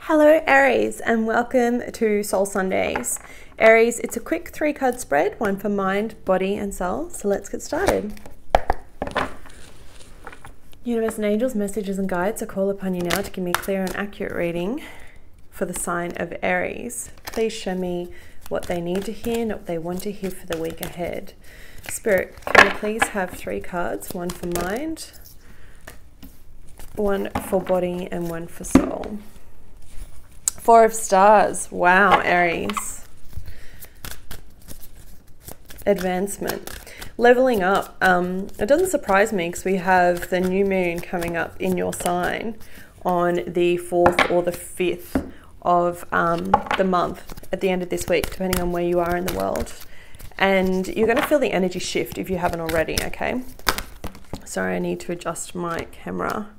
Hello Aries, and welcome to Soul Sundays. Aries, it's a quick 3-card spread, one for mind, body and soul. So let's get started. Universe and angels, messages and guides, I call upon you now to give me a clear and accurate reading for the sign of Aries. Please show me what they need to hear and what they want to hear for the week ahead. Spirit, can I please have 3 cards, one for mind, one for body and one for soul. 4 of stars. Wow, Aries. Advancement. Leveling up. It doesn't surprise me because we have the new moon coming up in your sign on the 4th or the 5th of the month at the end of this week, depending on where you are in the world. And you're going to feel the energy shift if you haven't already, okay? Sorry, I need to adjust my camera.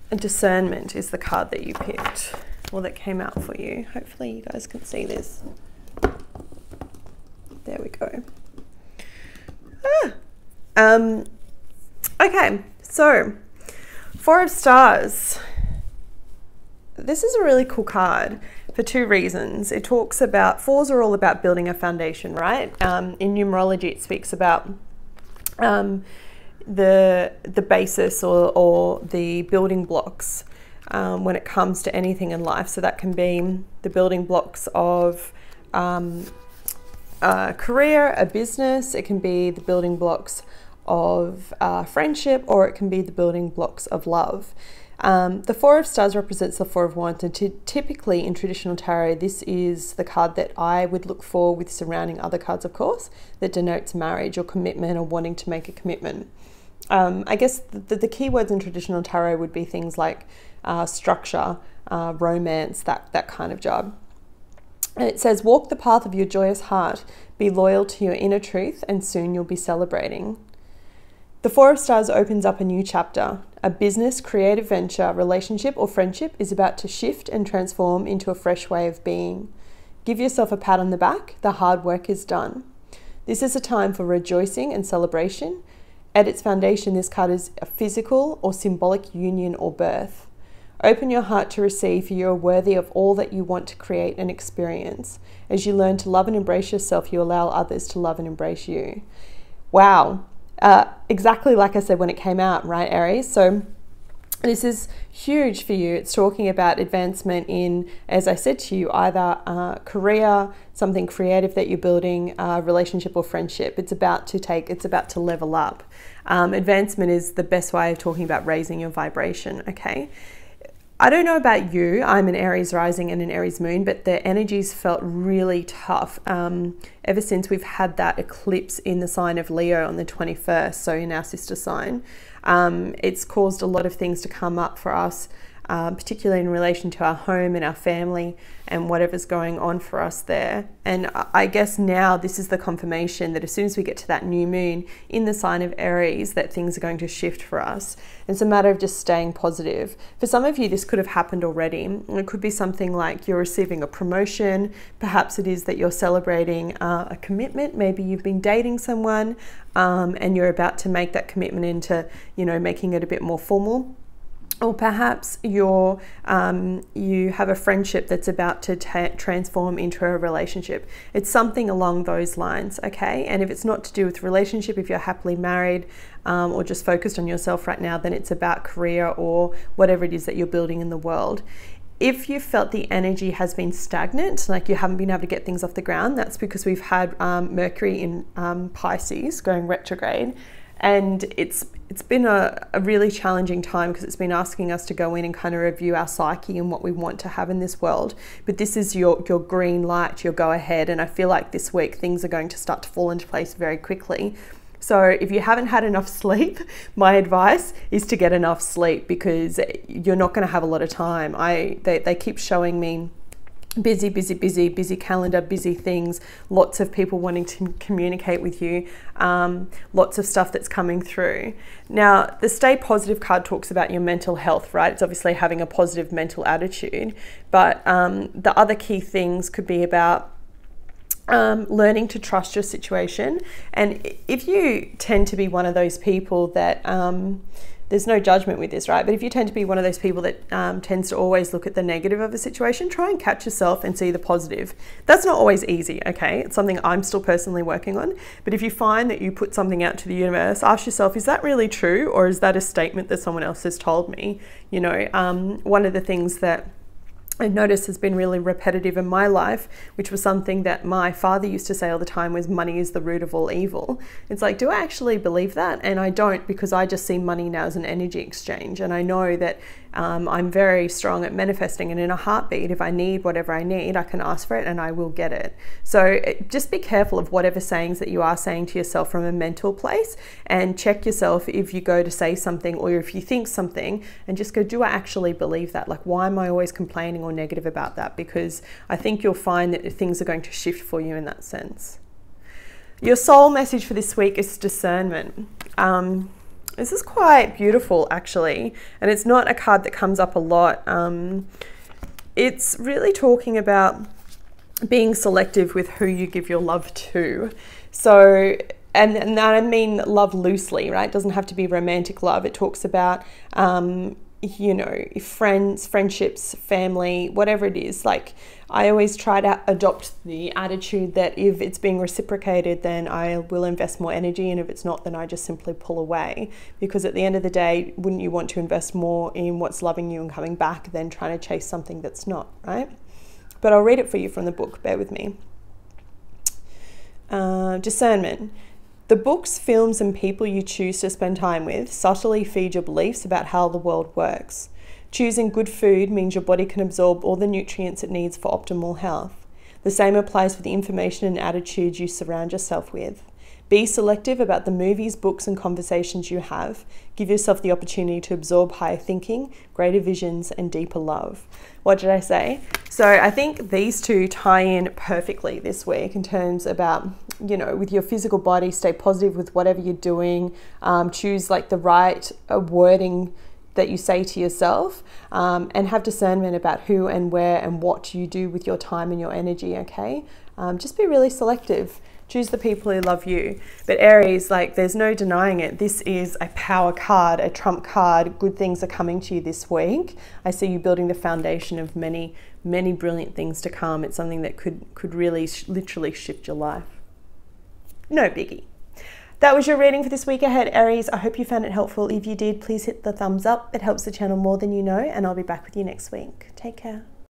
And discernment is the card that you picked. Well, that came out for you. Hopefully you guys can see this. There we go. Okay, so 4 of stars. This is a really cool card for 2 reasons. It talks about, 4s are all about building a foundation, right? In numerology, it speaks about the basis or the building blocks when it comes to anything in life. So that can be the building blocks of a career, a business. It can be the building blocks of friendship, or it can be the building blocks of love. The 4 of stars represents the 4 of wands, and typically in traditional tarot, this is the card that I would look for with surrounding other cards, of course, that denotes marriage or commitment or wanting to make a commitment. I guess the key words in traditional tarot would be things like structure, romance, that kind of job. And it says, walk the path of your joyous heart, be loyal to your inner truth, and soon you'll be celebrating. The 4 of stars opens up a new chapter. A business, creative venture, relationship, or friendship is about to shift and transform into a fresh way of being. Give yourself a pat on the back. The hard work is done. This is a time for rejoicing and celebration. At its foundation, this card is a physical or symbolic union or birth. Open your heart to receive, for you are worthy of all that you want to create and experience. As you learn to love and embrace yourself, you allow others to love and embrace you. Wow. Exactly like I said when it came out, right, Aries? So this is huge for you. It's talking about advancement in, as I said to you, either career, something creative that you're building, relationship or friendship. It's about to level up. Advancement is the best way of talking about raising your vibration, okay? I don't know about you, I'm an Aries rising and an Aries moon, but the energies felt really tough ever since we've had that eclipse in the sign of Leo on the 21st, so in our sister sign. It's caused a lot of things to come up for us, particularly in relation to our home and our family and whatever's going on for us there. And I guess now this is the confirmation that as soon as we get to that new moon in the sign of Aries, that things are going to shift for us. It's a matter of just staying positive. For some of you, this could have happened already. It could be something like you're receiving a promotion. Perhaps it is that you're celebrating a commitment. Maybe you've been dating someone and you're about to make that commitment into, making it a bit more formal. Or perhaps you have a friendship that's about to transform into a relationship. It's something along those lines, okay? And if it's not to do with relationship, if you're happily married or just focused on yourself right now, then it's about career or whatever it is that you're building in the world. If you felt the energy has been stagnant, like you haven't been able to get things off the ground, that's because we've had Mercury in Pisces going retrograde. And it's been a really challenging time because it's been asking us to go in and kind of review our psyche and what we want to have in this world. But this is your green light, your go ahead. And I feel like this week things are going to start to fall into place very quickly. So if you haven't had enough sleep, my advice is to get enough sleep because you're not going to have a lot of time. They keep showing me busy calendar, busy things, lots of people wanting to communicate with you, lots of stuff that's coming through. Now, the Stay Positive card talks about your mental health, right? It's obviously having a positive mental attitude, but the other key things could be about learning to trust your situation. And if you tend to be one of those people that there's no judgment with this, right? But if you tend to be one of those people that tends to always look at the negative of a situation, try and catch yourself and see the positive. That's not always easy, okay? It's something I'm still personally working on. But if you find that you put something out to the universe, ask yourself, is that really true? Or is that a statement that someone else has told me? You know, one of the things that I've noticed has been really repetitive in my life, which was something that my father used to say all the time, was money is the root of all evil. It's like, do I actually believe that? And I don't, because I just see money now as an energy exchange. And I know that I'm very strong at manifesting, and in a heartbeat, if I need whatever I need, I can ask for it and I will get it. So just be careful of whatever sayings that you are saying to yourself from a mental place, and check yourself if you go to say something or if you think something, and just go, do I actually believe that? Like, why am I always complaining or negative about that? Because I think you'll find that things are going to shift for you in that sense. Your soul message for this week is discernment. This is quite beautiful, actually, and it's not a card that comes up a lot. It's really talking about being selective with who you give your love to. So, and I mean love loosely, right? It doesn't have to be romantic love. It talks about, you know, friends, friendships, family, whatever it is. Like, I always try to adopt the attitude that if it's being reciprocated, then I will invest more energy, and if it's not, then I just simply pull away. Because at the end of the day, wouldn't you want to invest more in what's loving you and coming back than trying to chase something that's not, right? But I'll read it for you from the book, bear with me. Discernment. The books, films, and people you choose to spend time with subtly feed your beliefs about how the world works. Choosing good food means your body can absorb all the nutrients it needs for optimal health. The same applies for the information and attitudes you surround yourself with. Be selective about the movies, books, and conversations you have. Give yourself the opportunity to absorb higher thinking, greater visions, and deeper love. What did I say? So I think these two tie in perfectly this week in terms about, you know, with your physical body, stay positive with whatever you're doing. Choose like the right wording that you say to yourself, and have discernment about who and where and what you do with your time and your energy, okay? Just be really selective. Choose the people who love you. But Aries, like, there's no denying it. This is a power card, a trump card. Good things are coming to you this week. I see you building the foundation of many, many brilliant things to come. It's something that could really literally shift your life. No biggie. That was your reading for this week ahead, Aries. I hope you found it helpful. If you did, please hit the thumbs up. It helps the channel more than you know, and I'll be back with you next week. Take care.